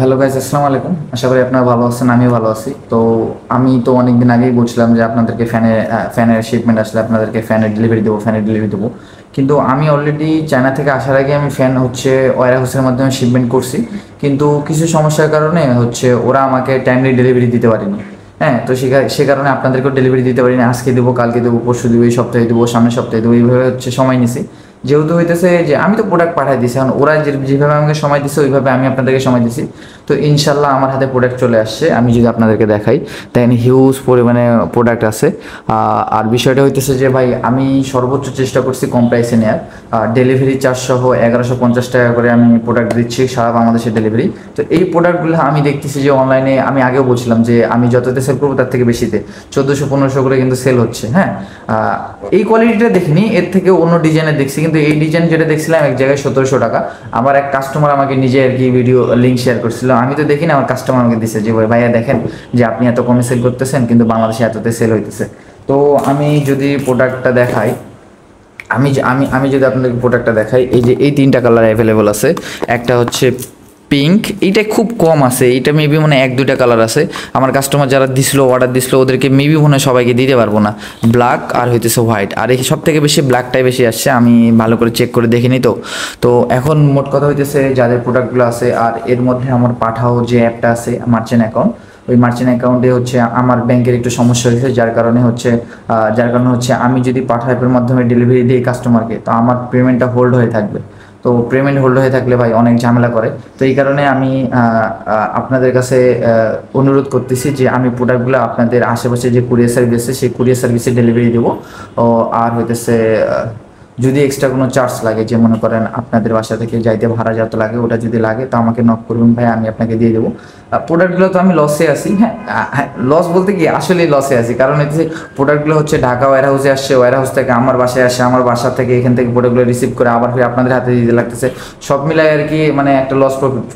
Hello guys, আসসালামু আলাইকুম। আশা করি আপনারা ভালো আছেন, আমিও ভালো আছি। তো আমি তো অনেক দিন আগেই বলছিলাম যে আপনাদেরকে ফ্যানের শিপমেন্ট আসলে আপনাদেরকে ফ্যানের ডেলিভারি দেবো। কিন্তু আমি অলরেডি চায়না থেকে আসার আগে আমি ফ্যান হচ্ছে ওয়্যার হাউসের মাধ্যমে শিপমেন্ট করছি, কিন্তু কিছু সমস্যার কারণে হচ্ছে ওরা আমাকে টাইমলি ডেলিভারি দিতে পারেনি। হ্যাঁ, তো সে কারণে আপনাদেরকেও ডেলিভারি দিতে পারিনি। আজকে দেবো, কালকে দেবো, পরশু দেবো, এই সপ্তাহে দেবো, সামনের সপ্তাহে দেবো, এইভাবে হচ্ছে সময় নিছি। যেহেতু হইতেছে যে আমি তো প্রোডাক্ট পাঠাই দিছি, এখন ওরা যেভাবে আমাকে সময় দিচ্ছে ওইভাবে আমি আপনাদেরকে সময় দিছি। তো ইনশাল্লাহ আমার হাতে প্রোডাক্ট চলে আসছে। আমি যদি আপনাদেরকে দেখাই, দেখেন হিউজ পরিমাণে প্রোডাক্ট আছে। আর বিষয়টা হইতেছে যে ভাই, আমি সর্বোচ্চ চেষ্টা করছি কম প্রাইসে নেওয়ার। ডেলিভারি চার্জ সহ 1150 টাকা করে আমি প্রোডাক্ট দিচ্ছি সারা বাংলাদেশের ডেলিভারি। তো এই প্রোডাক্টগুলো আমি দেখতেছি যে অনলাইনে, আমি আগেও বলছিলাম যে আমি যততে সেল করবো তার থেকে বেশিতে 1400-1500 করে কিন্তু সেল হচ্ছে। হ্যাঁ, এই কোয়ালিটিটা দেখিনি, এর থেকে অন্য ডিজাইনের দেখছি, কিন্তু এই ডিজাইন যেটা দেখছিলাম এক জায়গায় 1700 টাকা। আমার এক কাস্টমার আমাকে নিজে আর কি ভিডিও লিঙ্ক শেয়ার করছিল, আমি তো দেখিনি, আমার কাস্টমার আমাকে দিচ্ছে যে ভাইয়া দেখেন যে আপনি এত কমে সেল করতেছেন কিন্তু বাংলাদেশে এততে সেল হইতেছে। তো আমি যদি প্রোডাক্টটা দেখাই, আমি যদি আপনাদের প্রোডাক্টটা দেখাই, এই যে এই তিনটা কালার অ্যাভেলেবল আছে। একটা হচ্ছে পিঙ্ক, এইটা খুব কম আছে, এটা মেবি মানে 1-2টা কালার আছে। আমার কাস্টমার যারা অর্ডার দিছিল ওদেরকে মেবি মনে হয় সবাইকে দিতে পারবো না। ব্ল্যাক আর হইতেছে হোয়াইট, আর এই সব থেকে বেশি ব্ল্যাকটাই বেশি আসছে, আমি ভালো করে চেক করে দেখিনি। তো এখন মোট কথা হইতেছে যাদের প্রোডাক্টগুলো আছে, আর এর মধ্যে আমার পাঠাও যে অ্যাপটা আছে মার্চেন্ট অ্যাকাউন্ট, ওই মার্চেন্ট অ্যাকাউন্টে হচ্ছে আমার ব্যাংকের একটু সমস্যা হয়েছে, যার কারণে হচ্ছে আমি যদি পাঠা অ্যাপের মাধ্যমে ডেলিভারি দিই কাস্টমারকে, তো আমার পেমেন্টটা হোল্ড হয়ে থাকবে। তো পেমেন্ট হোল্ড হয়ে থাকলে ভাই অনেক ঝামেলা করে। তো এই কারণে আমি আপনাদের কাছে অনুরোধ করতেছি যে আমি প্রোডাক্টগুলো আপনাদের আশেপাশে যে কুরিয়ার সার্ভিস আছে সেই কুরিয়ার সার্ভিসে ডেলিভারি দেবো। আর হইতেছে যদি এক্সট্রা কোনো চার্জ লাগে, যে মনে করেন আপনাদের বাসা থেকে যাইতে ভাড়া যত লাগে, ওটা যদি লাগে তো আমাকে নক করবেন ভাই, আমি আপনাকে দিয়ে দেবো। প্রোডাক্টগুলো তো আমি লসে আছি। হ্যাঁ, লস বলতে কি, আসলেই লসে আছি, কারণ হচ্ছে প্রোডাক্টগুলো হচ্ছে ঢাকা ওয়্যার হাউসে আসছে, ওয়্যার হাউস থেকে আমার বাসায় আসে, আমার বাসা থেকে এখান থেকে প্রোডাক্টগুলো রিসিভ করে আবার ফিরে আপনাদের হাতে দিতে লাগতেছে। সব মিলাই আর কি মানে একটা লস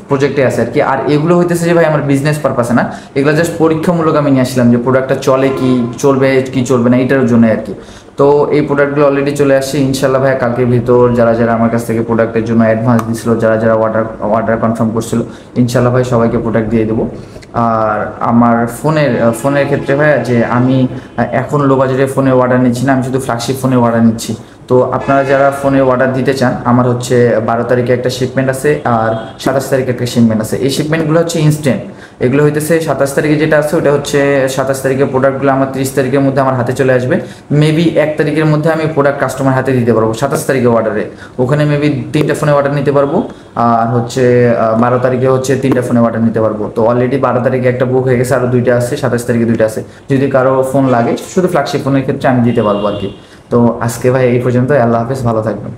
প্রজেক্টে আছে আর কি। আর এগুলো হইতেছে যে ভাই আমার বিজনেস পারপাসে না, এগুলো জাস্ট পরীক্ষামূলক আমি নিয়ে আসলাম যে প্রোডাক্টটা চলে কি চলবে কি চলবে না এটার জন্য আর কি। তো এই প্রোডাক্টগুলো অলরেডি চলে আসছে ইনশাল্লাহ ভাই। কালকের ভিতর যারা যারা আমার কাছ থেকে প্রোডাক্টের জন্য অ্যাডভান্স দিছিল, যারা যারা অর্ডার কনফার্ম করছিল, ইনশাল্লাহ ভাই সবাইকে প্রোডাক্ট দিয়ে দেবো। আর আমার ফোনের ক্ষেত্রে ভাই যে আমি এখন লো বাজেটের ফোনের অর্ডার নিচ্ছি না, আমি শুধু ফ্ল্যাগশিপ ফোনের অর্ডার নিচ্ছি। তো আপনারা যারা ফোনের অর্ডার দিতে চান, আমার হচ্ছে 12 তারিখে একটা শিপমেন্ট আছে আর 27 তারিখে একটা শিপমেন্ট আছে। এই শিপমেন্টগুলো হচ্ছে ইনস্ট্যান্ট। এগুলো হইতেছে 27 তারিখে যেটা আছে ওটা হচ্ছে 27 তারিখের প্রোডাক্টগুলো আমার 30 তারিখের মধ্যে আমার হাতে চলে আসবে। মেবি 1 তারিখের মধ্যে আমি প্রোডাক্ট কাস্টমার হাতে দিতে পারবো 27 তারিখে অর্ডারে। ওখানে মেবি 3টা ফোনে অর্ডার নিতে পারবো, আর হচ্ছে 12 তারিখে হচ্ছে 3টা ফোনে অর্ডার নিতে পারবো। তো অলরেডি 12 তারিখে একটা বুক হয়ে গেছে, আরও 2টা আছে, 27 তারিখে 2টা আছে। যদি কারো ফোন লাগে শুধু ফ্ল্যাগশিপ ফোনের ক্ষেত্রে আমি দিতে পারবো আর কি। তো আজকে ভাই এই পর্যন্ত, আল্লাহ হাফেজ, ভালো থাকবেন।